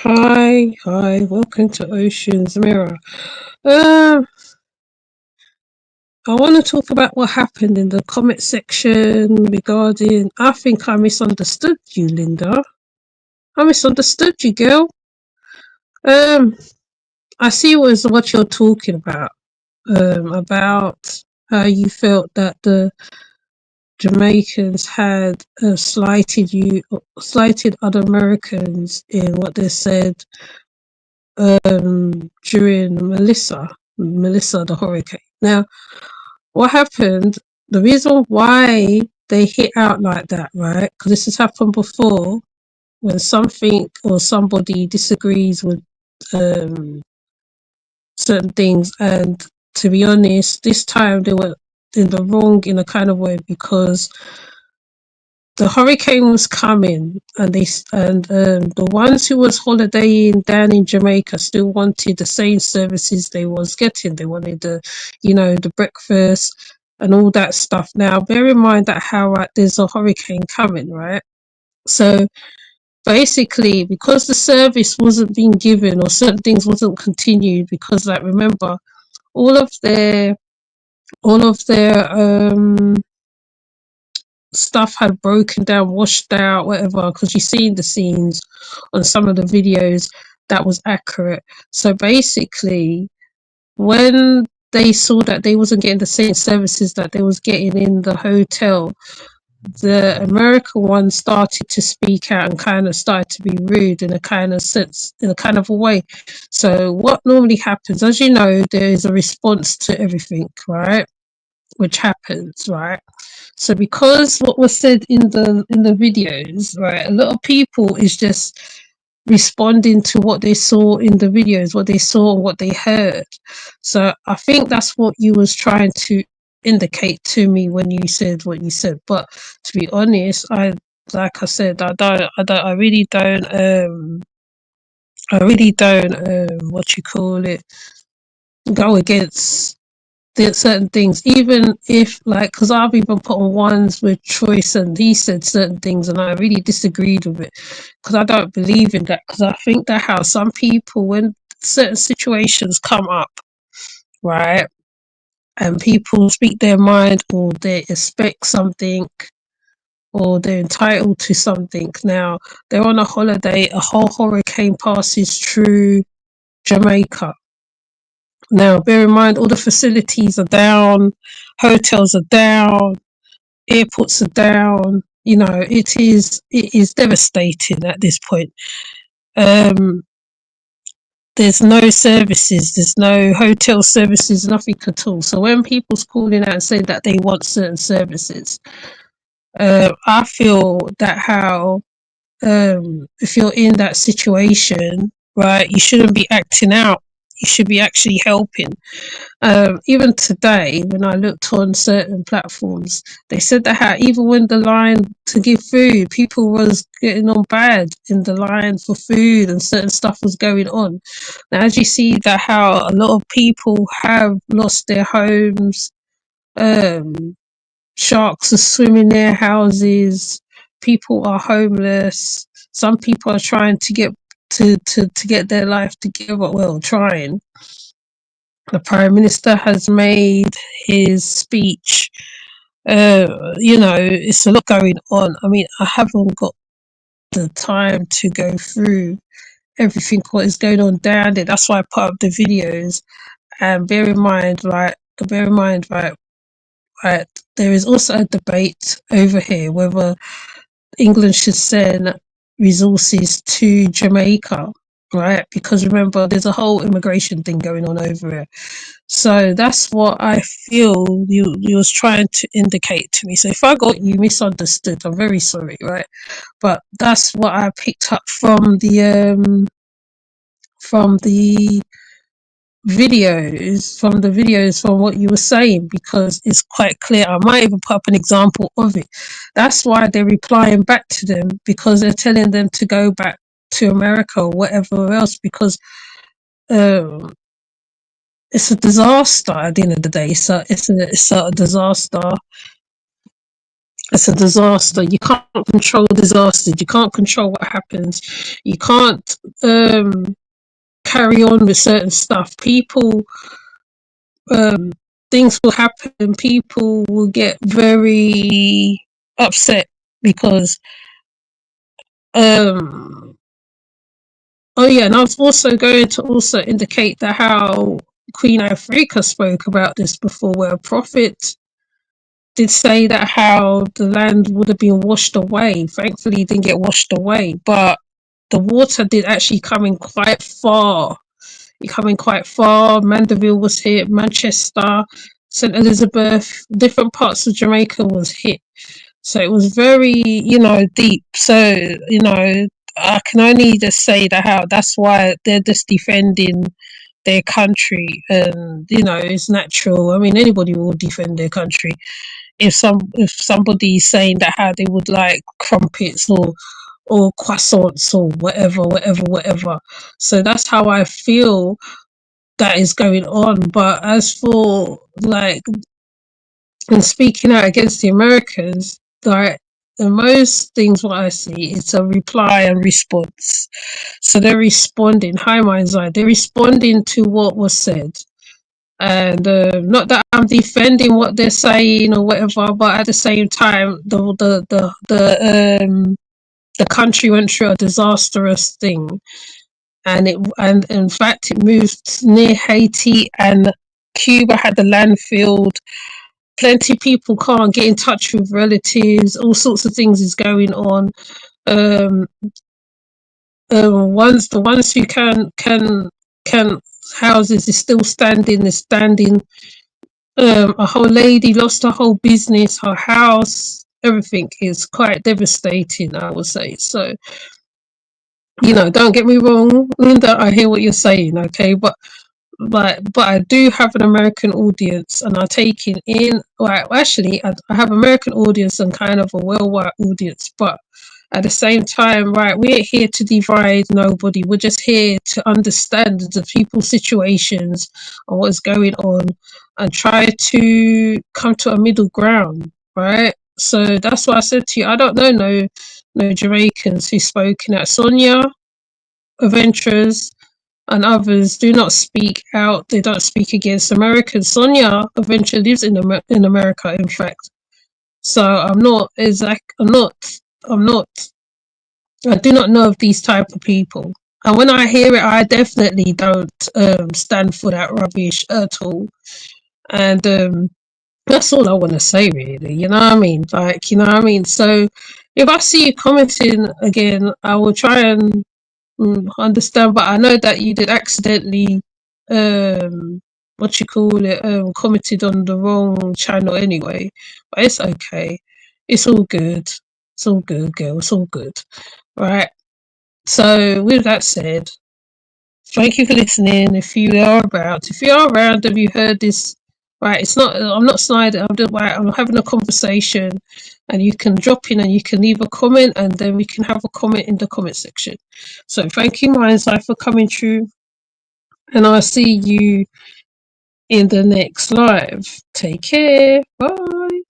Hi, welcome to Ocean's Mirror. Um, I want to talk about what happened in the comment section regarding. I think I misunderstood you, Linda. I misunderstood you, girl. Um, I see what you're talking about how you felt that the Jamaicans had slighted other Americans in what they said during Melissa the hurricane. Now, what happened? The reason why they hit out like that, right? Because this has happened before when something or somebody disagrees with um, certain things, and to be honest, this time they were in the wrong in a kind of way because the hurricane was coming, and the ones who was holidaying down in Jamaica still wanted the same services they was getting. They wanted the breakfast and all that stuff. Now, bear in mind that how there's a hurricane coming, right? So basically, because the service wasn't being given or certain things wasn't continued, because like remember, all of their all of their stuff had broken down, washed out, whatever, because you seen the scenes on some of the videos that was accurate. So basically, when they saw that they wasn't getting the same services that they was getting in the hotel, the American one started to speak out and kind of started to be rude in a kind of sense, in a kind of a way. So what normally happens, as you know, there is a response to everything, right? Which happens, right? So because what was said in the videos, right, a lot of people is just responding to what they saw in the videos, what they saw, what they heard. So I think that's what you was trying to indicate to me when you said what you said. But to be honest, like I said, I really don't what you call it, go against certain things, even if like, because I've even put on ones with Choice and he said certain things and I really disagreed with it because I don't believe in that, because I think that how some people, when certain situations come up, right, and people speak their mind or they expect something or they're entitled to something. Now they're on a holiday, a whole hurricane passes through Jamaica. Now bear in mind all the facilities are down, hotels are down, airports are down. It is devastating at this point. Um, there's no services, there's no hotel services, nothing at all. So when people's calling out and saying that they want certain services, I feel that how if you're in that situation, right, you shouldn't be acting out. You should be actually helping. Even today, when I looked on certain platforms, they said that how even when the line to give food, people was getting on bad in the line for food and certain stuff was going on. Now, as you see that how a lot of people have lost their homes, um, sharks are swimming their houses, people are homeless, some people are trying to get to get their life together, well, trying. The Prime Minister has made his speech. It's a lot going on. I mean, I haven't got the time to go through everything what is going on down there. That's why I put up the videos. And bear in mind, right, there is also a debate over here whether England should send resources to Jamaica, right? Because remember, there's a whole immigration thing going on over here. So that's what I feel you was trying to indicate to me. So if I got you misunderstood, I'm very sorry, right? But that's what I picked up from the videos from what you were saying, because it's quite clear. I might even put up an example of it. That's why they're replying back to them, because they're telling them to go back to America or whatever else, because um it's a disaster at the end of the day. So it's a disaster. It's a disaster. You can't control disasters. You can't control what happens. You can't carry on with certain stuff. People, um, things will happen. People will get very upset because, oh yeah, and I was also going to also indicate that how Queen Afrika spoke about this before, where a prophet did say that how the land would have been washed away. Thankfully, it didn't get washed away, but the water did actually come in quite far. It coming quite far. Mandeville was hit, Manchester, St. Elizabeth, different parts of Jamaica was hit. So it was very, deep. So, I can only just say that how that's why they're just defending their country, and it's natural. I mean, anybody will defend their country. If somebody is saying that how they would like crumpets or croissants or whatever. So that's how I feel that is going on. But as for like and speaking out against the Americans, like in most things what I see, it's a reply and response. So they're responding, hi mind's eye, they're responding to what was said. And not that I'm defending what they're saying or whatever, but at the same time, the country went through a disastrous thing, and in fact it moved near Haiti, and Cuba had the land field. Plenty of people can't get in touch with relatives. All sorts of things is going on. Um, the ones who can houses is still standing. Is standing. A whole lady lost her whole business, her house, everything is quite devastating, I would say. So, don't get me wrong, Linda, I hear what you're saying, okay, but I do have an American audience, and I take it in. Well, actually, I have American audience and kind of a worldwide audience, but at the same time, right, we're here to divide nobody. We're just here to understand the people's situations and what's going on, and try to come to a middle ground, right? So that's why I said to you, I don't know no Jamaicans who've spoken at Sonia, Adventurers, and others do not speak out. They don't speak against Americans. Sonia eventually lives in America, in fact. So I'm not exact. I'm not. I do not know of these type of people. And when I hear it, I definitely don't stand for that rubbish at all. And that's all I want to say, really. You know what I mean? Like, you know what I mean? So if I see you commenting again, I will try and understand, but I know that you did accidentally, what you call it, commented on the wrong channel anyway. But it's okay. It's all good. It's all good, girl. It's all good. Right. So with that said, thank you for listening. If you are around, have you heard this? Right, it's not. I'm not sniding. I'm just right. I'm having a conversation, and you can drop in and you can leave a comment, and then we can have a comment in the comment section. So thank you, Mindside, for coming through, and I'll see you in the next live. Take care. Bye.